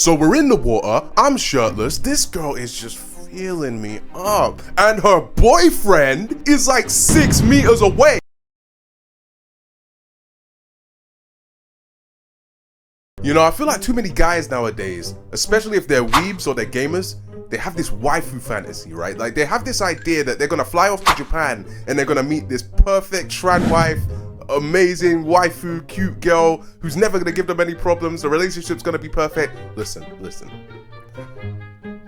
So we're in the water, I'm shirtless, this girl is just feeling me up, and her boyfriend is like 6 meters away. You know, I feel like too many guys nowadays, especially if they're weebs or they're gamers, they have this waifu fantasy, right? Like they have this idea that they're gonna fly off to Japan and they're gonna meet this perfect trad wife, amazing waifu, cute girl who's never gonna give them any problems. The relationship's gonna be perfect. Listen.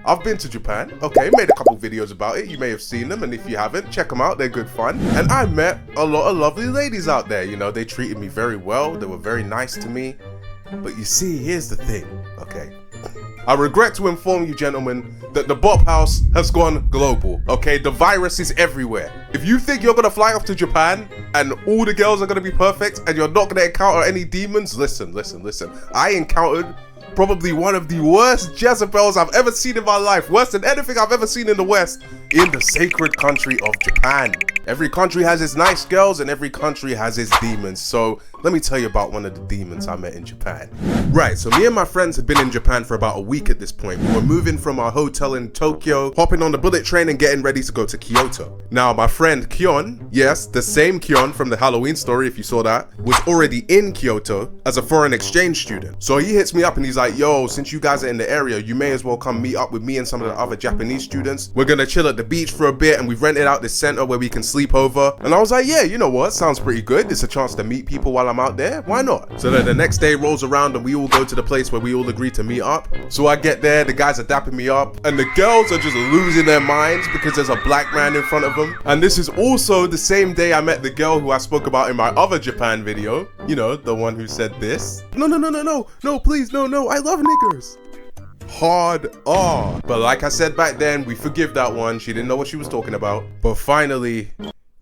I've been to Japan, okay, made a couple videos about it. You may have seen them, and if you haven't, check them out, they're good fun. And I met a lot of lovely ladies out there, you know, they treated me very well, they were very nice to me. But you see, here's the thing, okay? I regret to inform you, gentlemen, that the BOP house has gone global, okay? The virus is everywhere. If you think you're gonna fly off to Japan and all the girls are gonna be perfect and you're not gonna encounter any demons, listen. I encountered probably one of the worst Jezebels I've ever seen in my life. Worse than anything I've ever seen in the West. In the sacred country of Japan. Every country has its nice girls and every country has its demons. So let me tell you about one of the demons I met in Japan. Right, so me and my friends had been in Japan for about a week at this point. We were moving from our hotel in Tokyo, hopping on the bullet train and getting ready to go to Kyoto. Now my friend Kyon, yes, the same Kyon from the Halloween story if you saw that, was already in Kyoto as a foreign exchange student. So he hits me up and he's like, yo, since you guys are in the area, you may as well come meet up with me and some of the other Japanese students. We're gonna chill at the beach for a bit and we've rented out this center where we can sleep over. And I was like, yeah, you know what, sounds pretty good. It's a chance to meet people while I'm out there, why not? So then the next day rolls around and we all go to the place where we all agree to meet up. So I get there, the guys are dapping me up and the girls are just losing their minds because there's a black man in front of them. And this is also the same day I met the girl who I spoke about in my other Japan video, you know, the one who said this. No, please, no, I love niggers. Hard R. But like I said back then, we forgive that one. She didn't know what she was talking about. But finally,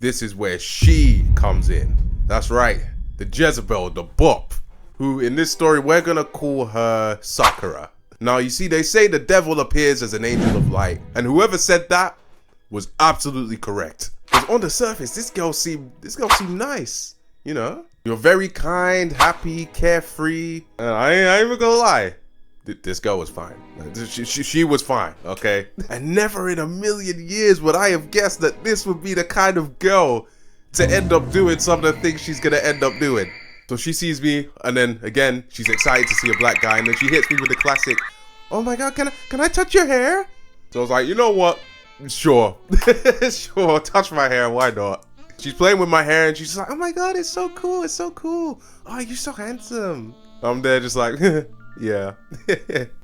this is where she comes in. That's right, the Jezebel, the BOP, who in this story, we're gonna call her Sakura. Now, you see, they say the devil appears as an angel of light. And whoever said that was absolutely correct. Because on the surface, this girl seemed nice, you know? You're very kind, happy, carefree. And I ain't even gonna lie. This girl was fine. She was fine, okay? And never in a million years would I have guessed that this would be the kind of girl to end up doing some of the things she's gonna end up doing. So she sees me, and then again, she's excited to see a black guy, and then she hits me with the classic, oh my God, can I touch your hair? So I was like, you know what? Sure, sure, touch my hair, why not? She's playing with my hair, and she's like, oh my God, it's so cool, it's so cool. Oh, you're so handsome. I'm there just like, yeah.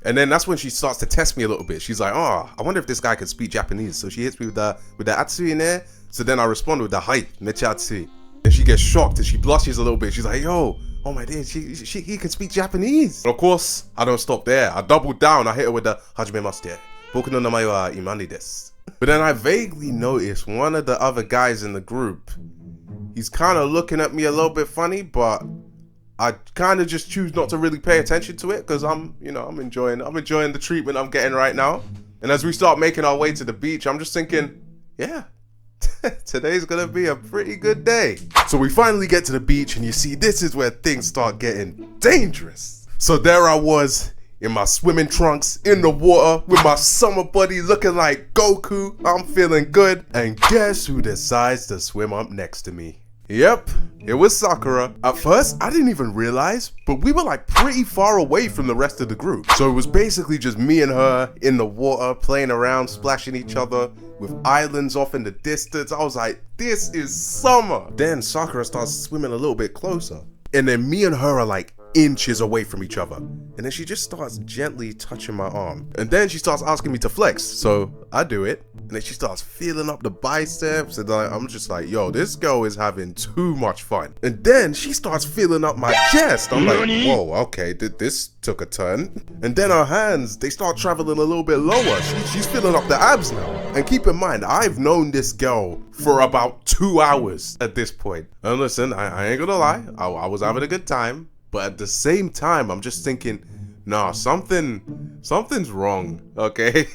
And then that's when she starts to test me a little bit. She's like, oh, I wonder if this guy can speak Japanese. So she hits me with the atsui in there. So then I respond with the hai, mecha atsui. And she gets shocked and she blushes a little bit. She's like, yo, oh my dear, he can speak Japanese. And of course, I don't stop there. I double down. I hit her with the hajimemashite. Boku no namae wa Imani desu. But then I vaguely noticed one of the other guys in the group. He's kind of looking at me a little bit funny, but I kind of just choose not to really pay attention to it because I'm enjoying the treatment I'm getting right now. And as we start making our way to the beach, I'm just thinking, yeah, today's gonna be a pretty good day. So we finally get to the beach and you see, this is where things start getting dangerous. So there I was in my swimming trunks in the water with my summer buddy looking like Goku. I'm feeling good. And guess who decides to swim up next to me? Yep, it was Sakura. At first, I didn't even realize, but we were like pretty far away from the rest of the group. So it was basically just me and her in the water, playing around, splashing each other with islands off in the distance. I was like, this is summer. Then Sakura starts swimming a little bit closer. And then me and her are like inches away from each other. And then she just starts gently touching my arm. And then she starts asking me to flex. So I do it. And then she starts feeling up the biceps. And I'm just like, yo, this girl is having too much fun. And then she starts feeling up my chest. I'm like, whoa, okay, this took a turn. And then her hands, they start traveling a little bit lower. She's filling up the abs now. And keep in mind, I've known this girl for about 2 hours at this point. And listen, I ain't gonna lie, I was having a good time. But at the same time, I'm just thinking, nah, something's wrong, okay?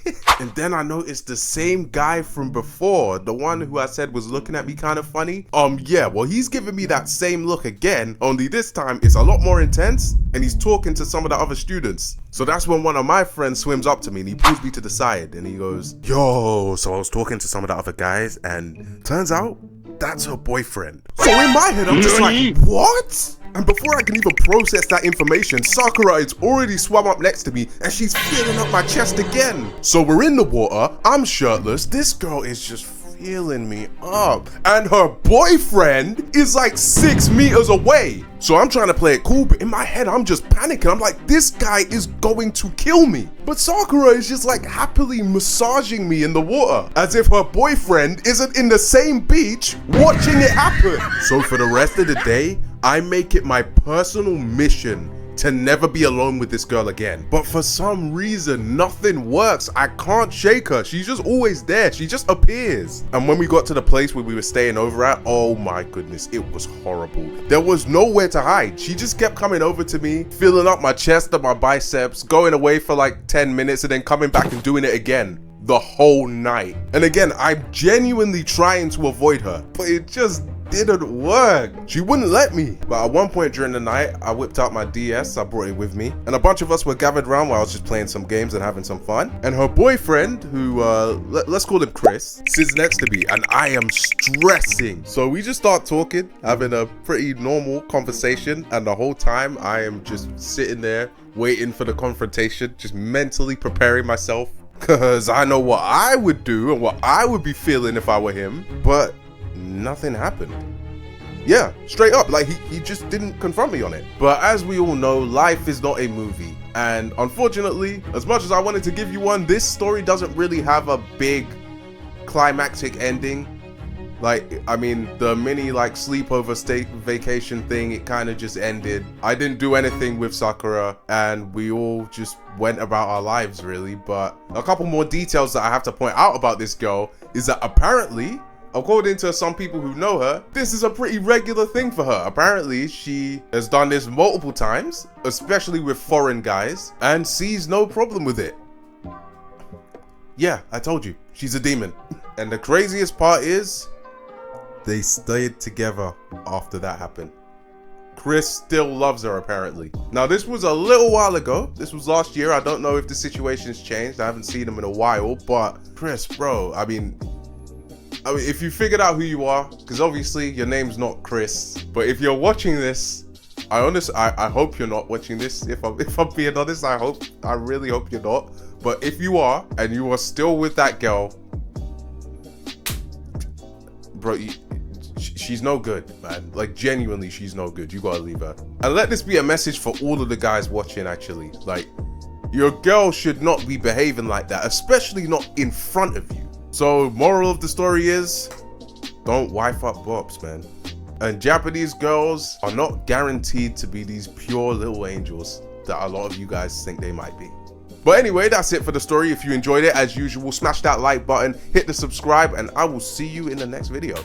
And then I noticed the same guy from before, the one who I said was looking at me kind of funny. Yeah, well, he's giving me that same look again, only this time it's a lot more intense and he's talking to some of the other students. So that's when one of my friends swims up to me and he pulls me to the side and he goes, yo, so I was talking to some of the other guys and turns out that's her boyfriend. So in my head, I'm just like, what? And before I can even process that information, Sakura has already swum up next to me and she's feeling up my chest again. So we're in the water, I'm shirtless, this girl is just feeling me up. And her boyfriend is like 6 meters away. So I'm trying to play it cool, but in my head, I'm just panicking. I'm like, this guy is going to kill me. But Sakura is just like happily massaging me in the water as if her boyfriend isn't in the same beach watching it happen. So for the rest of the day, I make it my personal mission to never be alone with this girl again. But for some reason, nothing works. I can't shake her. She's just always there. She just appears. And when we got to the place where we were staying over at, oh my goodness, it was horrible. There was nowhere to hide. She just kept coming over to me, filling up my chest and my biceps, going away for like 10 minutes and then coming back and doing it again the whole night. And again, I'm genuinely trying to avoid her, but it just didn't work. She wouldn't let me. But at one point during the night, I whipped out my DS, I brought it with me, and a bunch of us were gathered around while I was just playing some games and having some fun. And her boyfriend, who, let's call him Chris, sits next to me, and I am stressing. So we just start talking, having a pretty normal conversation, and the whole time I am just sitting there waiting for the confrontation, just mentally preparing myself, because I know what I would do and what I would be feeling if I were him, but nothing happened. Yeah, straight up, like he just didn't confront me on it. But as we all know, life is not a movie. And unfortunately, as much as I wanted to give you one, this story doesn't really have a big climactic ending. Like, I mean, the mini like sleepover state vacation thing, it kind of just ended. I didn't do anything with Sakura and we all just went about our lives really. But a couple more details that I have to point out about this girl is that apparently, according to some people who know her, this is a pretty regular thing for her. Apparently, she has done this multiple times, especially with foreign guys, and sees no problem with it. Yeah, I told you, she's a demon. And the craziest part is, they stayed together after that happened. Chris still loves her, apparently. Now, this was a little while ago. This was last year. I don't know if the situation's changed. I haven't seen him in a while, but Chris, bro, I mean, if you figured out who you are, because obviously your name's not Chris, but if you're watching this, I hope you're not watching this. If I'm being honest, I really hope you're not. But if you are, and you are still with that girl, bro, she's no good, man. Like, genuinely, she's no good. You gotta leave her. And let this be a message for all of the guys watching, actually. Like, your girl should not be behaving like that, especially not in front of you. So, moral of the story is, don't wife up bops, man. And Japanese girls are not guaranteed to be these pure little angels that a lot of you guys think they might be. But anyway, that's it for the story. If you enjoyed it, as usual, smash that like button, hit the subscribe, and I will see you in the next video.